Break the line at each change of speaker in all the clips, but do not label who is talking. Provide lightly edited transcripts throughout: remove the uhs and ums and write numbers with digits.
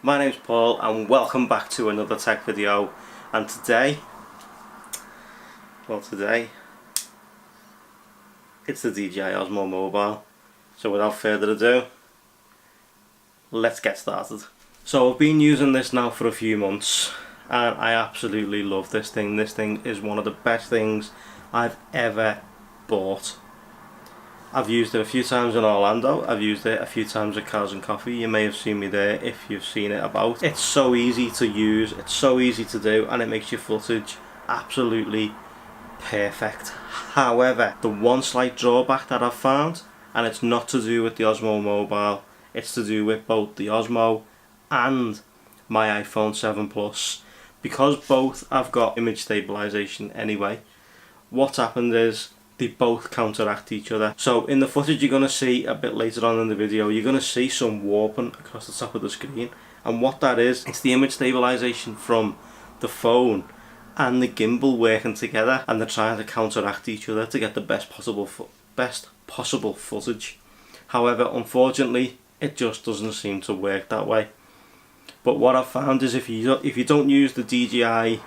My name's Paul and welcome back to another tech video. And today it's the DJI OSMO mobile. So without further ado, let's get started. So I've been using this now for a few months and I absolutely love this thing. This thing is one of the best things I've ever bought. I've used it a few times in Orlando, I've used it a few times at Cars and Coffee. You may have seen me there if you've seen it about. It's so easy to use, it's so easy to do, and it makes your footage absolutely perfect. However, the one slight drawback that I've found, and it's not to do with the OSMO mobile, it's to do with both the OSMO and my iPhone 7 Plus. Because both have got image stabilization anyway, what's happened is they both counteract each other. So in the footage you're going to see a bit later on in the video, you're going to see some warping across the top of the screen, and what that is, it's the image stabilization from the phone and the gimbal working together, and they're trying to counteract each other to get the best possible footage. However, unfortunately, it just doesn't seem to work that way. But what I've found is if you don't use the DJI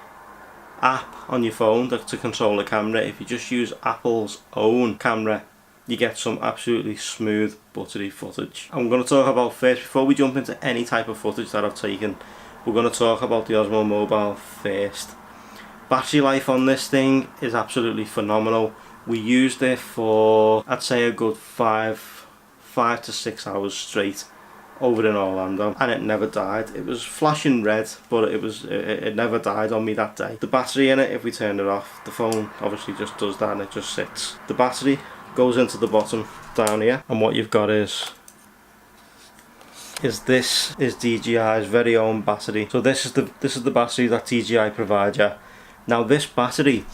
app on your phone to control the camera, if you just use Apple's own camera, you get some absolutely smooth, buttery footage. I'm going to talk about first, before we jump into any type of footage that I've taken, we're going to talk about the OSMO mobile first. Battery life on this thing is absolutely phenomenal. We used it for, I'd say, a good 5 to 6 hours straight over in Orlando, and it never died. It was flashing red, but it never died on me that day. The battery in it, if we turn it off, the phone obviously just does that and it just sits. The battery goes into the bottom down here, and what you've got is this is DJI's very own battery. So this is the battery that DJI provide you. Now this battery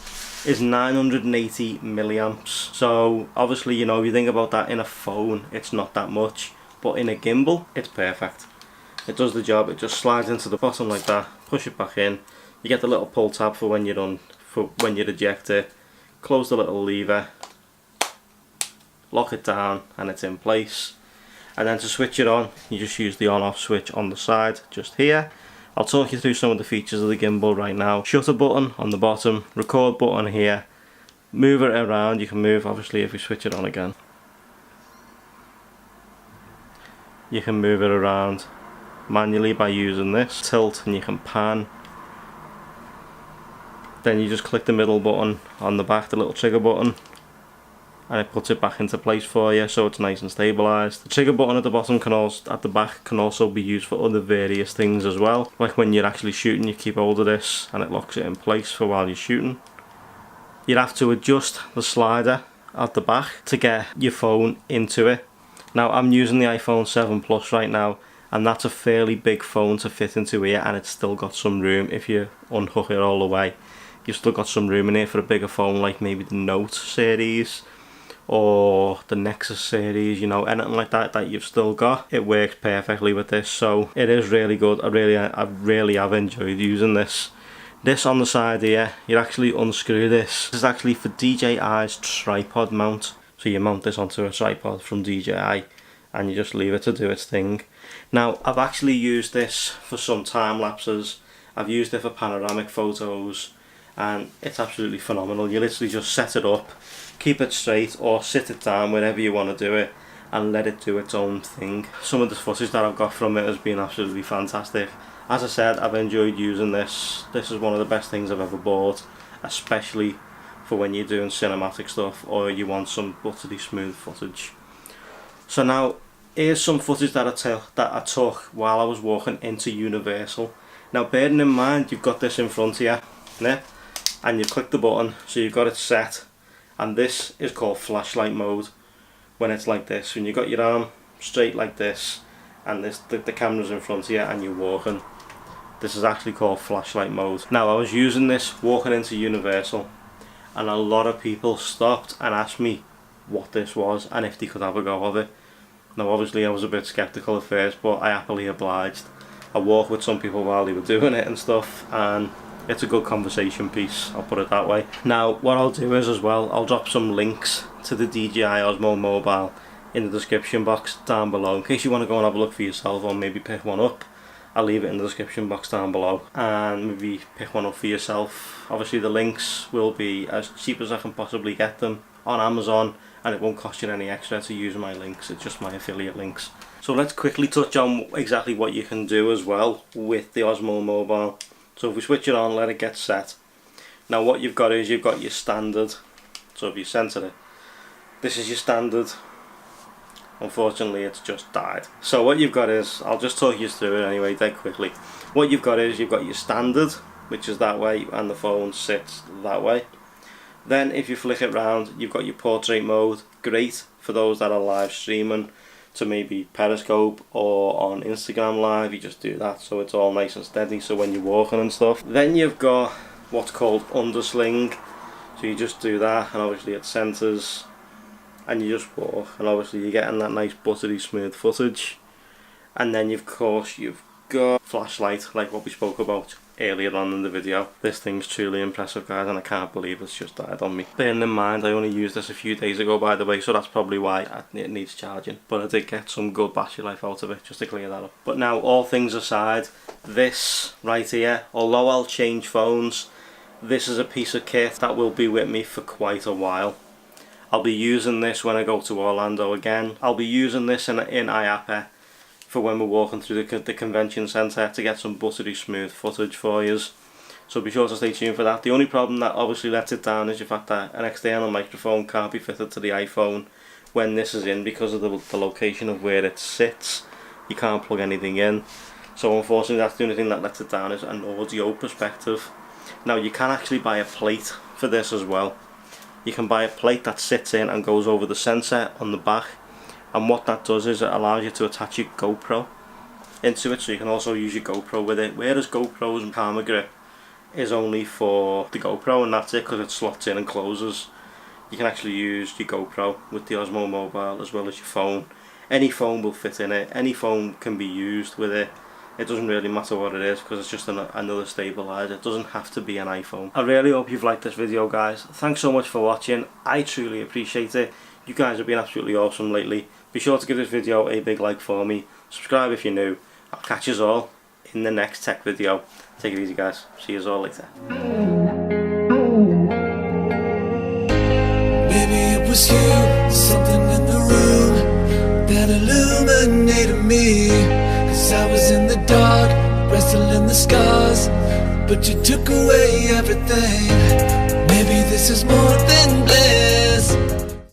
is 980 milliamps. So obviously, you know, if you think about that in a phone, it's not that much. But in a gimbal, it's perfect. It does the job. It just slides into the bottom like that. Push it back in. You get the little pull tab for when you're done, for when you eject it. Close the little lever. Lock it down, and it's in place. And then to switch it on, you just use the on-off switch on the side, just here. I'll talk you through some of the features of the gimbal right now. Shutter button on the bottom. Record button here. Move it around. You can move, obviously, if we switch it on again. You can move it around manually by using this tilt, and you can pan. Then you just click the middle button on the back, the little trigger button, and it puts it back into place for you, so it's nice and stabilized. The trigger button at the bottom at the back can also be used for other various things as well. Like when you're actually shooting, you keep hold of this and it locks it in place for while you're shooting. You'd have to adjust the slider at the back to get your phone into it. Now I'm using the iPhone 7 Plus right now, and that's a fairly big phone to fit into here, and it's still got some room. If you unhook it all the way, you've still got some room in here for a bigger phone like maybe the Note series or the Nexus series, you know, anything like that you've still got. It works perfectly with this, so it is really good. I really have enjoyed using this. This on the side here, you actually unscrew this. This is actually for DJI's tripod mount. So you mount this onto a tripod from DJI and you just leave it to do its thing. Now I've actually used this for some time lapses. I've used it for panoramic photos, and it's absolutely phenomenal. You literally just set it up, keep it straight or sit it down wherever you want to do it, and let it do its own thing. Some of the footage that I've got from it has been absolutely fantastic. As I said, I've enjoyed using this. This is one of the best things I've ever bought, especially for when you're doing cinematic stuff or you want some buttery smooth footage. So now here's some footage that I took while I was walking into Universal. Now bearing in mind you've got this in front here, yeah? And you click the button, so you've got it set, and this is called flashlight mode. When it's like this, when you've got your arm straight like this and the camera's in front here and you're walking, this is actually called flashlight mode. Now I was using this walking into Universal, and a lot of people stopped and asked me what this was and if they could have a go of it. Now obviously I was a bit skeptical at first, but I happily obliged. I walked with some people while they were doing it and stuff, and it's a good conversation piece, I'll put it that way. Now what I'll do is as well, I'll drop some links to the DJI OSMO mobile in the description box down below in case you want to go and have a look for yourself or maybe pick one up. I'll leave it in the description box down below, and maybe pick one up for yourself. Obviously the links will be as cheap as I can possibly get them on Amazon, and it won't cost you any extra to use my links, it's just my affiliate links. So let's quickly touch on exactly what you can do as well with the Osmo Mobile. So if we switch it on, let it get set. Now what you've got is, you've got your standard. So if you center it, this is your standard. Unfortunately it's just died. So what you've got is, I'll just talk you through it anyway dead quickly. What you've got is, you've got your standard, which is that way, and the phone sits that way. Then if you flick it round, you've got your portrait mode, great for those that are live streaming to maybe Periscope or on Instagram Live. You just do that so it's all nice and steady, so when you're walking and stuff. Then you've got what's called undersling, so you just do that, and obviously it centers and you just walk, and obviously you're getting that nice buttery smooth footage. And then of course you've got flashlight, like what we spoke about earlier on in the video. This thing's truly impressive, guys, and I can't believe it's just died on me. Bearing in mind I only used this a few days ago, by the way, so that's probably why it needs charging, but I did get some good battery life out of it, just to clear that up. But now, all things aside, this right here, although I'll change phones, this is a piece of kit that will be with me for quite a while. I'll be using this when I go to Orlando again. I'll be using this in IAPA for when we're walking through the convention centre to get some buttery smooth footage for you. So be sure to stay tuned for that. The only problem that obviously lets it down is the fact that an external microphone can't be fitted to the iPhone when this is in, because of the location of where it sits. You can't plug anything in. So unfortunately that's the only thing that lets it down, is an audio perspective. Now you can actually buy a plate for this as well. You can buy a plate that sits in and goes over the sensor on the back. And what that does is it allows you to attach your GoPro into it, so you can also use your GoPro with it. Whereas GoPro's camera grip is only for the GoPro, and that's it, because it slots in and closes. You can actually use your GoPro with the Osmo Mobile as well as your phone. Any phone will fit in it, any phone can be used with it. It doesn't really matter what it is, because it's just another stabilizer. It doesn't have to be an iPhone. I really hope you've liked this video, guys. Thanks so much for watching. I truly appreciate it. You guys have been absolutely awesome lately. Be sure to give this video a big like for me. Subscribe if you're new. I'll catch you all in the next tech video. Take it easy, guys. See you all later.
Maybe it was you, something in the room that illuminated me. Cause I was in the dark, wrestling the scars, but you took away everything. Maybe this is more than